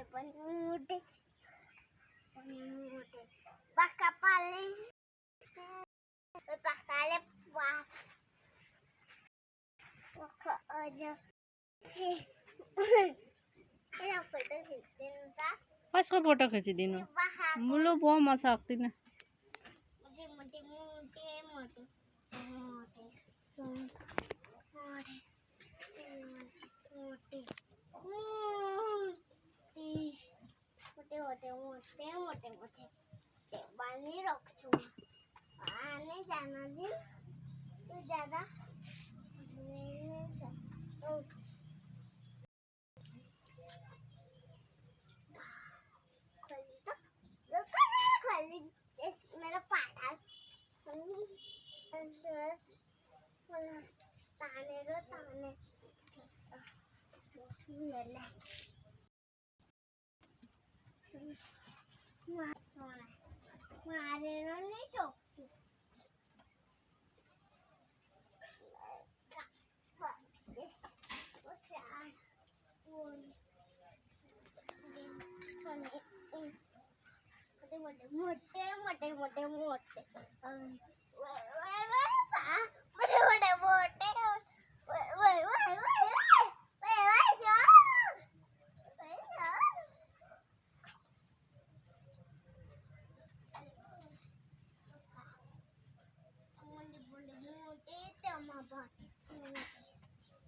पण मोठे मोठे पाका पाले पाकाले कसको फोटो खिचिदिनु मुलु बहु मजा आउँदैन मोटे मोटे मोटे मोटे मोटे मोटे मोटे मोटे मोटे मोटे बानी रखू आने जाना दिन तो ज्यादा मेरा पाठा ताने रो ताने मारे रो नहीं चोकती मोटे मोटे मोटे मोटे मोटे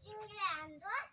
चिंगले